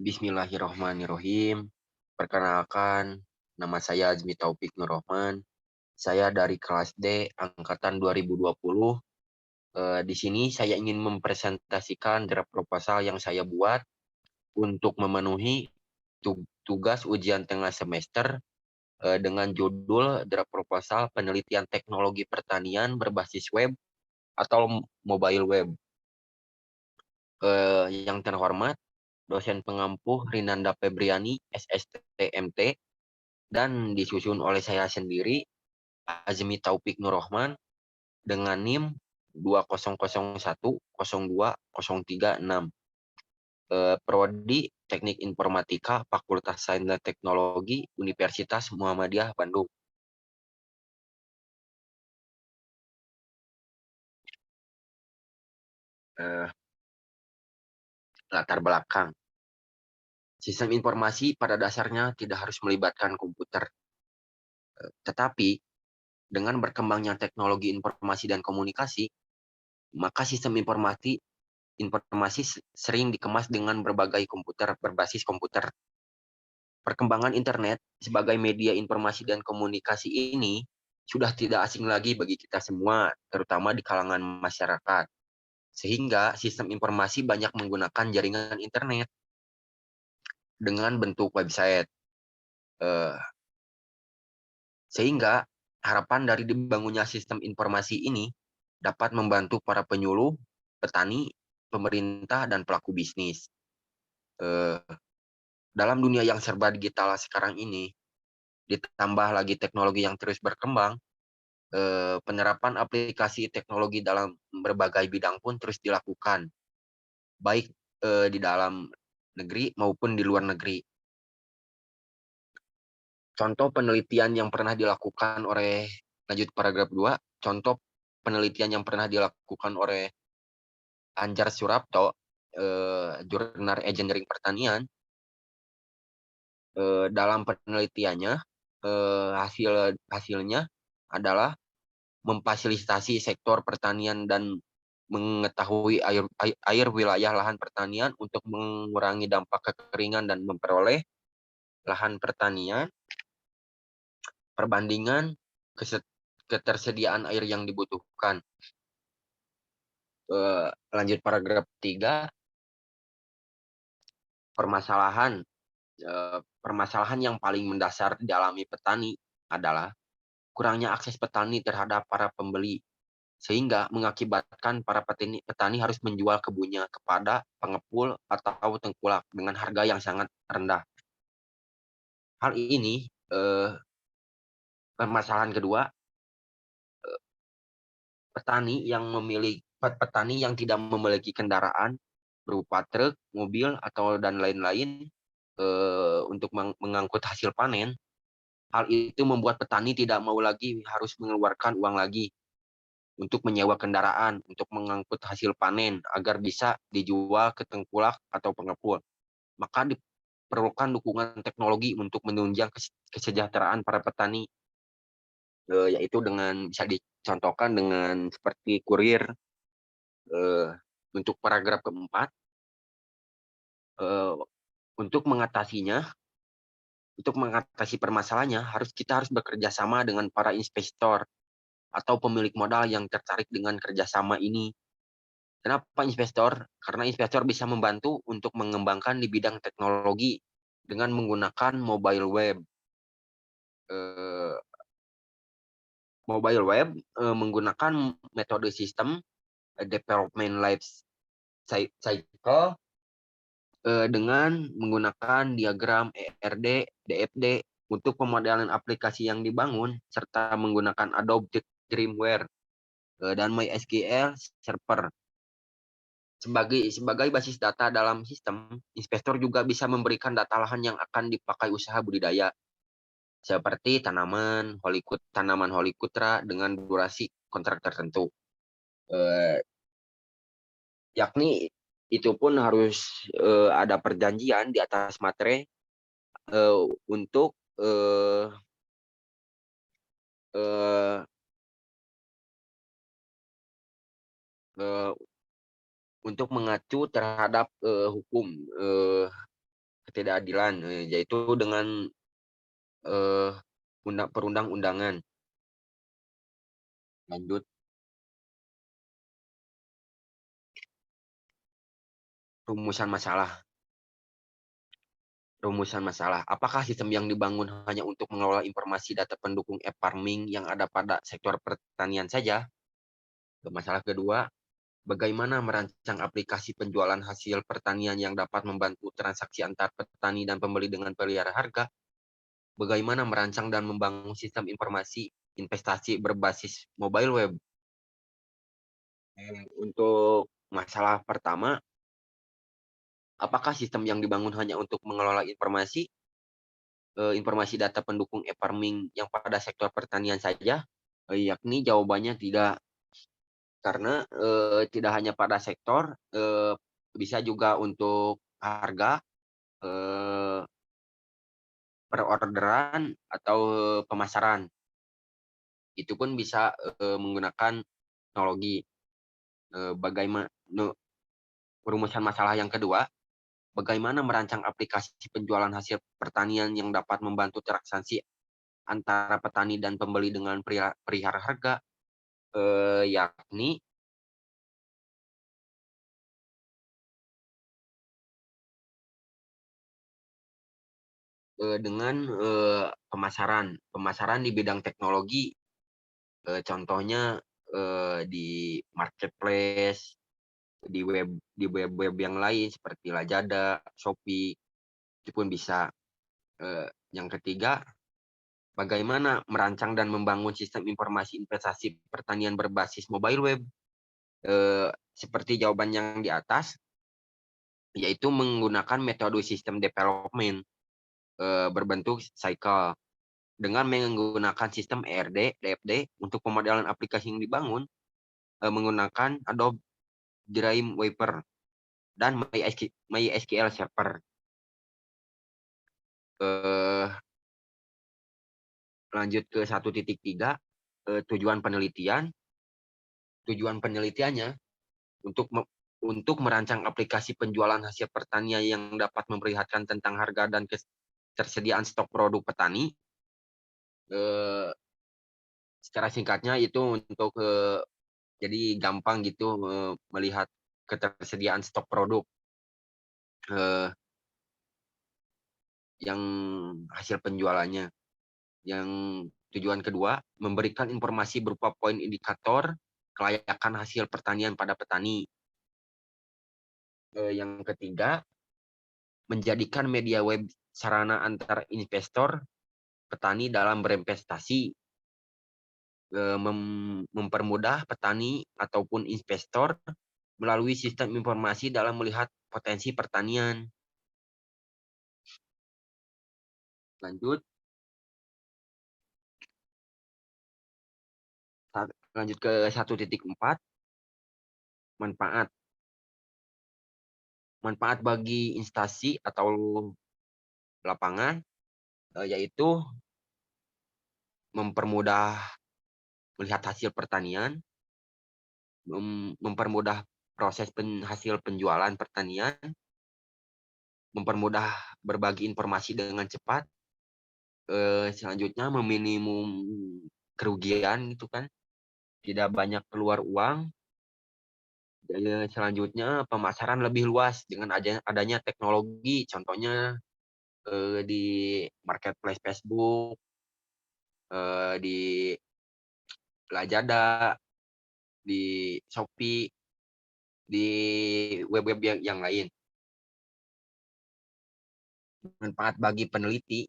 Bismillahirrohmanirrohim. Perkenalkan, nama saya Azmi Taufik Nurrohman. Saya dari kelas D angkatan 2020. Di sini saya ingin mempresentasikan draft proposal yang saya buat untuk memenuhi tugas ujian tengah semester dengan judul draft proposal penelitian teknologi pertanian berbasis web atau mobile web. Yang terhormat, dosen pengampuh Rinanda Febriani, SSTMT, dan disusun oleh saya sendiri, Azmi Taufik Nurrohman, dengan NIM 2001020336. Prodi Teknik Informatika, Fakultas Sains dan Teknologi, Universitas Muhammadiyah Bandung. Eh, Latar belakang. Sistem informasi pada dasarnya tidak harus melibatkan komputer, tetapi dengan berkembangnya teknologi informasi dan komunikasi, maka sistem informasi sering dikemas dengan berbagai komputer berbasis komputer. Perkembangan internet sebagai media informasi dan komunikasi ini sudah tidak asing lagi bagi kita semua, terutama di kalangan masyarakat. Sehingga sistem informasi banyak menggunakan jaringan internet dengan bentuk website. Eh, Sehingga harapan dari dibangunnya sistem informasi ini dapat membantu para penyuluh, petani, pemerintah, dan pelaku bisnis. Eh, Dalam dunia yang serba digital sekarang ini, ditambah lagi teknologi yang terus berkembang, penerapan aplikasi teknologi dalam berbagai bidang pun terus dilakukan, baik di dalam negeri maupun di luar negeri. Contoh penelitian yang pernah dilakukan oleh, lanjut paragraf 2, contoh penelitian yang pernah dilakukan oleh Anjar Surapto, jurnal engineering pertanian. Dalam penelitiannya, hasilnya adalah memfasilitasi sektor pertanian dan mengetahui air wilayah lahan pertanian untuk mengurangi dampak kekeringan dan memperoleh lahan pertanian, perbandingan ketersediaan air yang dibutuhkan. Lanjut paragraf 3, permasalahan. Permasalahan yang paling mendasar dialami petani adalah kurangnya akses petani terhadap para pembeli, sehingga mengakibatkan para petani harus menjual kebunnya kepada pengepul atau tengkulak dengan harga yang sangat rendah. Hal ini, permasalahan kedua, petani yang tidak memiliki kendaraan berupa truk, mobil, atau dan lain-lain untuk mengangkut hasil panen. Hal itu membuat petani tidak mau lagi harus mengeluarkan uang lagi untuk menyewa kendaraan untuk mengangkut hasil panen agar bisa dijual ke tengkulak atau pengepul. Maka diperlukan dukungan teknologi untuk menunjang kesejahteraan para petani, yaitu dengan bisa dicontohkan dengan seperti kurir. Untuk paragraf keempat, untuk mengatasi permasalahannya, kita harus bekerja sama dengan para investor atau pemilik modal yang tertarik dengan kerjasama ini. Kenapa investor? Karena investor bisa membantu untuk mengembangkan di bidang teknologi dengan menggunakan mobile web. Eh, Mobile web menggunakan metode sistem development life cycle dengan menggunakan diagram ERD, DFD untuk pemodelan aplikasi yang dibangun, serta menggunakan Adobe Dreamweaver dan MySQL Server. Sebagai basis data dalam sistem, investor juga bisa memberikan data lahan yang akan dipakai usaha budidaya, seperti tanaman Holicutra dengan durasi kontrak tertentu. Yakni itu pun harus ada perjanjian di atas materai untuk eh, eh, eh, untuk mengacu terhadap hukum. ketidakadilan, yaitu dengan, eee, perundang-undangan. Lanjut, rumusan masalah. Rumusan masalah, apakah sistem yang dibangun hanya untuk mengelola informasi data pendukung e-farming yang ada pada sektor pertanian saja? Masalah kedua, bagaimana merancang aplikasi penjualan hasil pertanian yang dapat membantu transaksi antar petani dan pembeli dengan pelihara harga? Bagaimana merancang dan membangun sistem informasi investasi berbasis mobile web? Untuk masalah pertama, apakah sistem yang dibangun hanya untuk mengelola informasi data pendukung e-farming yang pada sektor pertanian saja? Yakni jawabannya tidak, karena, tidak hanya pada sektor, bisa juga untuk harga, eee, perorderan atau pemasaran. Itu pun bisa, menggunakan teknologi. Bagaimana Perumusan masalah yang kedua, bagaimana merancang aplikasi penjualan hasil pertanian yang dapat membantu transaksi antara petani dan pembeli dengan perihal harga, yakni, dengan, pemasaran. Pemasaran di bidang teknologi, contohnya, di marketplace, di web-web yang lain seperti Lazada, Shopee, itu pun bisa. Yang ketiga, bagaimana merancang dan membangun sistem informasi investasi pertanian berbasis mobile web? Seperti jawaban yang di atas, yaitu menggunakan metode sistem development, berbentuk cycle. Dengan menggunakan sistem ERD, DFD untuk pemodelan aplikasi yang dibangun, menggunakan Adobe Dreamweaver dan MySQL Server. Eee, Lanjut ke 1.3, tujuan penelitian. Tujuan penelitiannya untuk merancang aplikasi penjualan hasil pertanian yang dapat memperlihatkan tentang harga dan ketersediaan stok produk petani. Eee, Secara singkatnya itu untuk, jadi gampang gitu, melihat ketersediaan stok produk, eee, yang hasil penjualannya. Yang tujuan kedua, memberikan informasi berupa poin indikator kelayakan hasil pertanian pada petani. Yang ketiga, menjadikan media web sarana antar investor petani dalam berinvestasi, mempermudah petani ataupun investor melalui sistem informasi dalam melihat potensi pertanian. Lanjut, lanjut ke 1.4, manfaat. Manfaat bagi instansi atau lapangan, yaitu mempermudah melihat hasil pertanian, mempermudah proses hasil penjualan pertanian, mempermudah berbagi informasi dengan cepat, selanjutnya meminimum kerugian gitu kan, tidak banyak keluar uang. Selanjutnya pemasaran lebih luas dengan adanya teknologi, contohnya, di marketplace Facebook, di Lazada, di Shopee, di web-web yang lain. Manfaat bagi peneliti,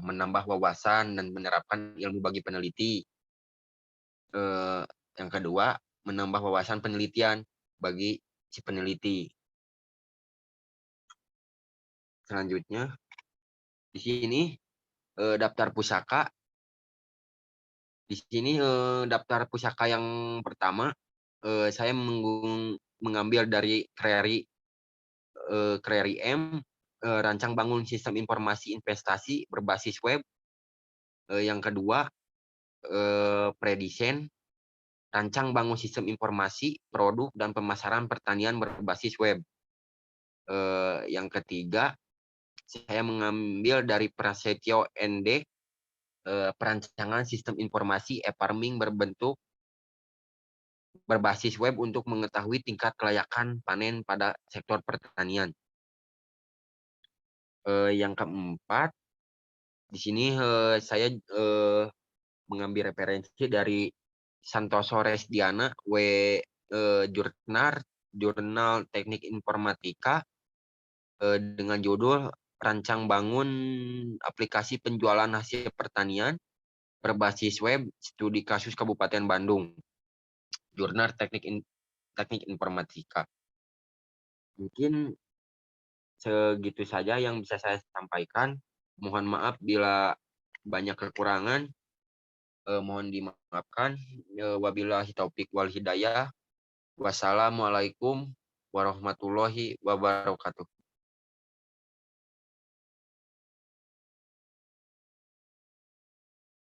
menambah wawasan dan menerapkan ilmu bagi peneliti. Yang kedua, menambah wawasan penelitian bagi si peneliti. Selanjutnya, di sini, daftar pusaka. Di sini, daftar pusaka yang pertama, saya mengambil dari Kreri M, rancang bangun sistem informasi investasi berbasis web. Yang kedua, Predesign, rancang bangun sistem informasi, produk, dan pemasaran pertanian berbasis web. Yang ketiga, saya mengambil dari Prasetyo ND, perancangan sistem informasi e-farming berbasis web untuk mengetahui tingkat kelayakan panen pada sektor pertanian. Yang keempat, di sini saya mengambil referensi dari Santoso Resdiana, Jurnal Teknik Informatika, dengan judul Rancang Bangun Aplikasi Penjualan Hasil Pertanian Berbasis Web Studi Kasus Kabupaten Bandung, Jurnal Teknik Informatika. Mungkin segitu saja yang bisa saya sampaikan. Mohon maaf bila banyak kekurangan, mohon dimaafkan. Wabillahi taufik wal hidayah. Wassalamualaikum warahmatullahi wabarakatuh.